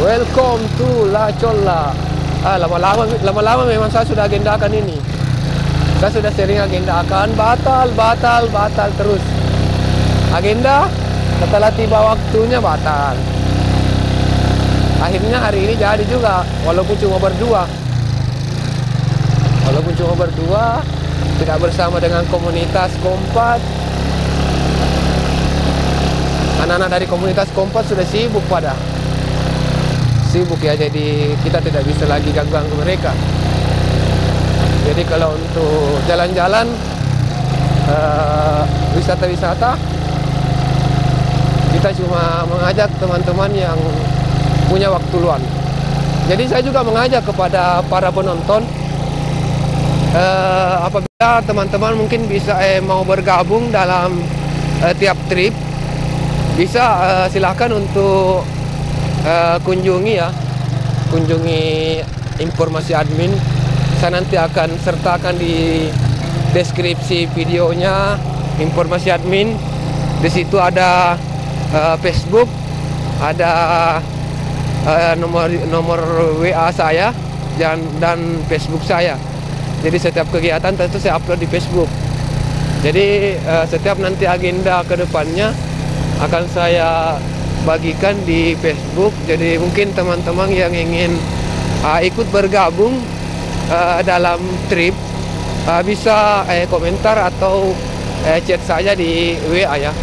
Welcome to La Cholla. Lama-lama memang saya sudah agendakan ini. Saya sudah sering agendakan, batal terus. Agenda, setelah tiba waktunya batal. Akhirnya hari ini jadi juga, walaupun cuma berdua. Tidak bersama dengan komunitas Kompas. Anak-anak dari komunitas Kompas sudah sibuk ya, jadi kita tidak bisa lagi ganggu mereka. Jadi kalau untuk jalan-jalan, wisata-wisata, kita cuma mengajak teman-teman yang punya waktu luang. Jadi saya juga mengajak kepada para penonton, apabila teman-teman mungkin bisa mau bergabung dalam tiap trip, bisa silahkan untuk kunjungi informasi admin. Saya nanti akan sertakan di deskripsi videonya informasi admin. Di situ ada Facebook, ada nomor WA saya dan Facebook saya. Jadi setiap kegiatan tentu saya upload di Facebook. Jadi setiap nanti agenda ke depannya akan saya bagikan di Facebook. Jadi mungkin teman-teman yang ingin ikut bergabung dalam trip bisa komentar atau chat saya di WA ya.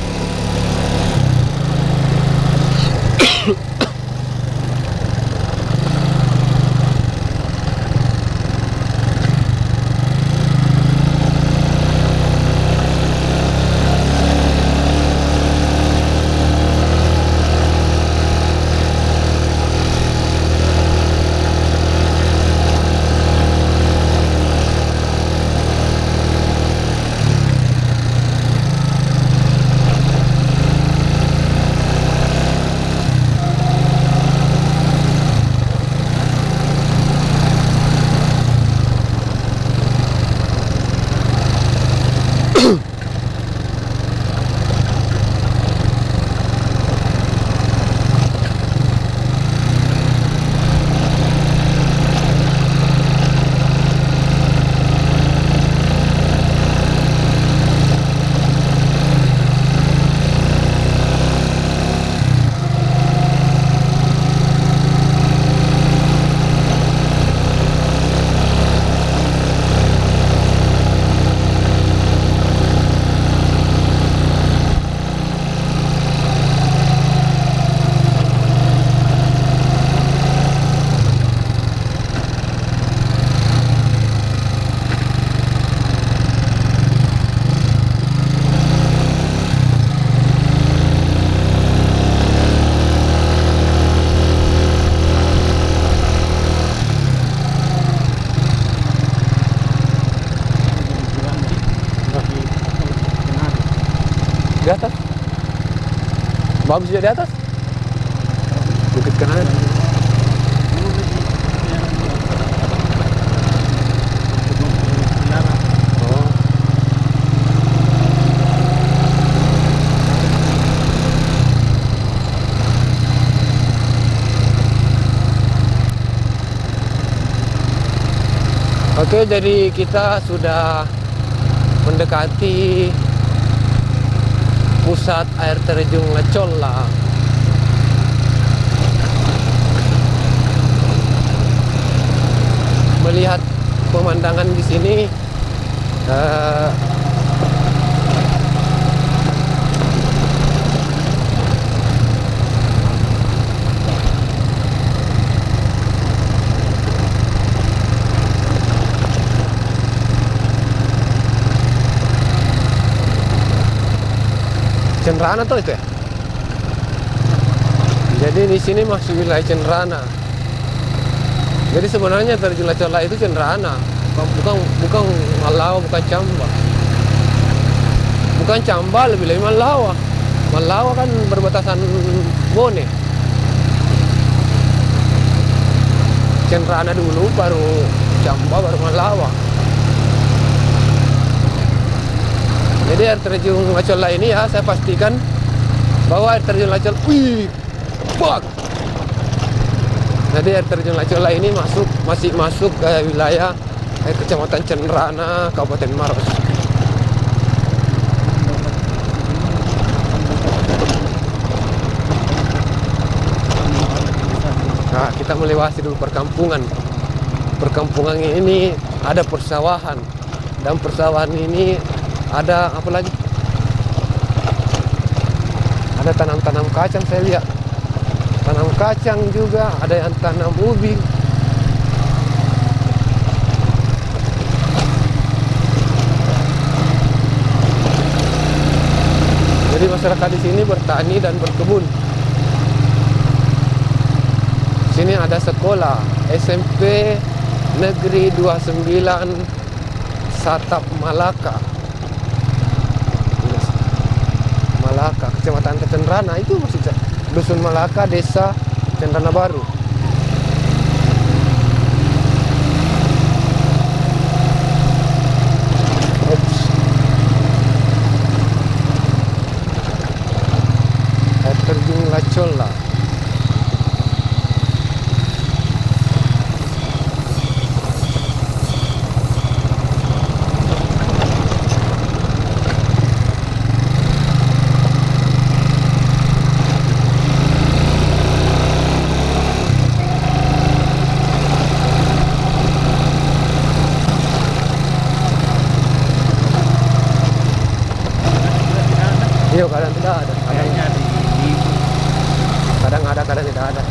Di atas, bagus juga di atas. Bukit kanan. Oh. Oke, jadi kita sudah mendekati pusat air terjun La Cholla. Melihat pemandangan di sini, Cenrana tuh itu ya. Jadi di sini masih wilayah Cenrana. Jadi sebenarnya terjun La Cholla itu Cenrana, bukan Malawa, bukan Camba. Bukan Camba, lebih Malawa. Malawa kan berbatasan Bone. Cenrana dulu, baru Camba, baru Malawa. Jadi air terjun La Cholla ini ya, saya pastikan bahwa air terjun La Cholla, wih, fuck, Jadi air terjun Lacolla ini masih masuk ke wilayah Kecamatan Cenrana, Kabupaten Maros. Nah, kita melewati dulu perkampungan. Perkampungan ini ada persawahan, dan persawahan ini ada apa lagi? Ada tanam-tanam kacang, saya lihat. Tanam kacang juga, ada yang tanam ubi. Jadi masyarakat di sini bertani dan berkebun. Sini ada sekolah SMP Negeri 29 Satap Malaka. Malaka, Kecamatan Cenrana, itu masih Dusun Malaka, Desa Cenrana Baru. Air terjun Lacolla. Iya, kadang tidak ada. Kadang ada, kadang tidak ada.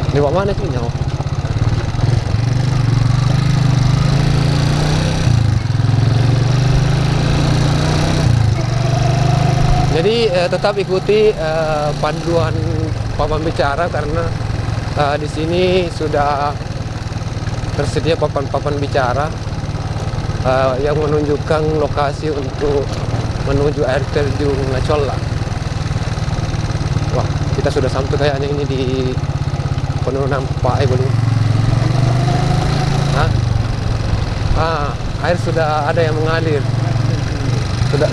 Di bawah mana sih nyawa? Jadi tetap ikuti panduan papan bicara, karena di sini sudah tersedia papan-papan bicara yang menunjukkan lokasi untuk menuju air terjun Lacolla. Wah, kita sudah sampai kayaknya ini di penurunan Pak belum? Air sudah ada yang mengalir. Sudah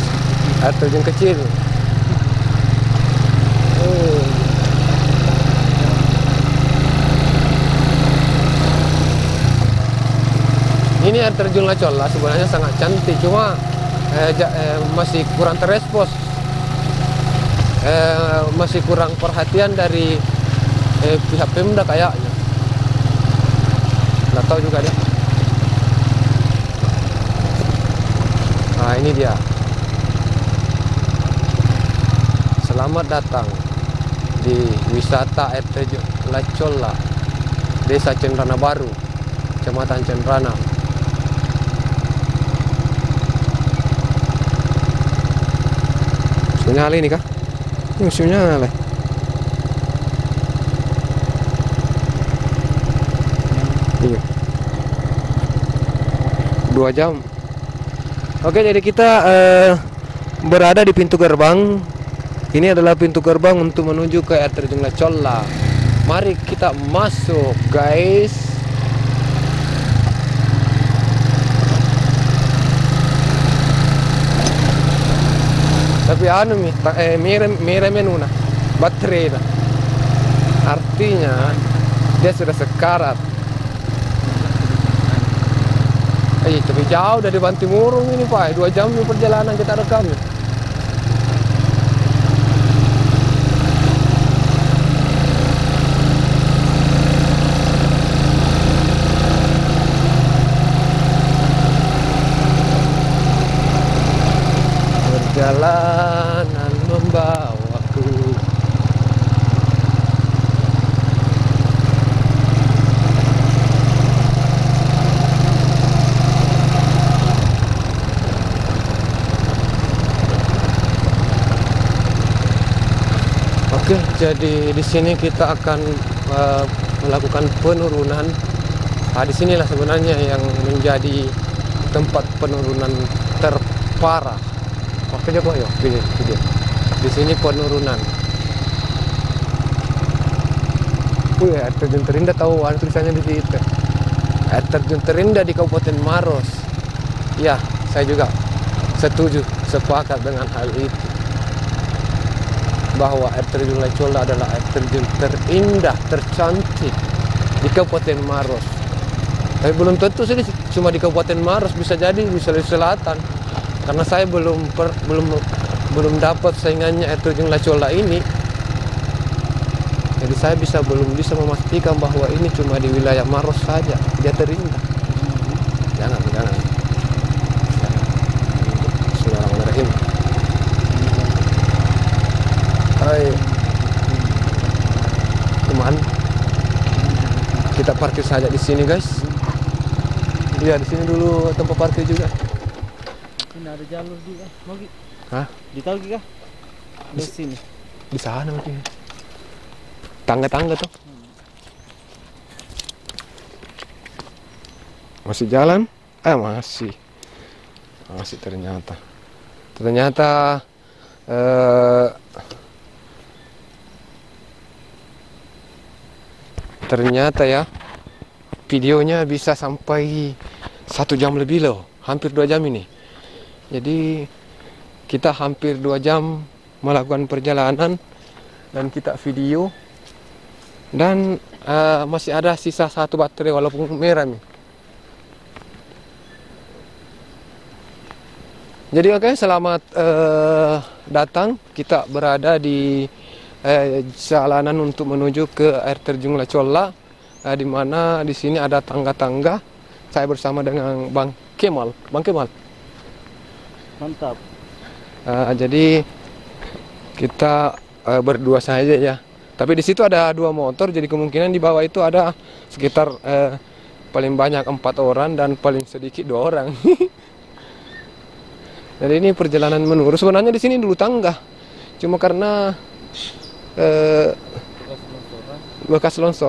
air terjun kecil. Ini air terjun Lacolla sebenarnya sangat cantik, cuma masih kurang terespons, masih kurang perhatian dari pihak Pemda kayaknya. Nggak tahu juga deh. Nah, ini dia. Selamat datang di wisata air terjun Lacolla, Desa Cenrana Baru, Kecamatan Cenrana. Nyala ini kah? Ini nyala. Iya. 2 jam. Oke, jadi kita berada di pintu gerbang. Ini adalah pintu gerbang untuk menuju ke air terjun Lacolla. Mari kita masuk, guys. Tapi merah menuna baterai nah. Artinya dia sudah sekarat. Tapi jauh dari Bantimurung ini Pak, 2 jam perjalanan kita rekam. Perjalanan membawaku. Oke, jadi di sini kita akan melakukan penurunan. Di sinilah sebenarnya yang menjadi tempat penurunan terparah. Oke, coba yuk video. Di sini penurunan. Air terjun terindah, tahu ada tulisannya di situ. air terjun terindah di Kabupaten Maros. Ya, saya juga setuju, sepakat dengan hal itu. Bahwa air terjun Lecola adalah air terjun terindah, tercantik di Kabupaten Maros. Tapi belum tentu sih cuma di Kabupaten Maros, bisa jadi di Sulawesi Selatan. Karena saya belum dapat saingannya air terjun Lecola ini. Jadi saya belum bisa memastikan bahwa ini cuma di wilayah Maros saja dia terindah. Jangan. Bismillahirrahmanirrahim. Hai teman, kita parkir saja di sini guys. Iya, di sini dulu tempat parkir juga. Ini ada jalur juga. Mau Ki? Hah? Di tahu Ki kah? Di sini. Di sana mungkin. Tangga-tangga tuh. Masih jalan? Masih. Masih ternyata. Ternyata ya, videonya bisa sampai 1 jam lebih loh, hampir 2 jam ini. Jadi kita hampir 2 jam melakukan perjalanan dan kita video, dan masih ada sisa 1 baterai walaupun merah nih. Jadi oke, selamat datang. Kita berada di jalanan untuk menuju ke air terjun Lecola, di mana di sini ada tangga-tangga. Saya bersama dengan Bang Kemal. Mantap. Jadi kita berdua saja ya. Tapi di situ ada 2 motor, jadi kemungkinan di bawah itu ada sekitar paling banyak 4 orang dan paling sedikit 2 orang. Jadi ini perjalanan menurun. Sebenarnya di sini dulu tangga, cuma karena bekas longsor.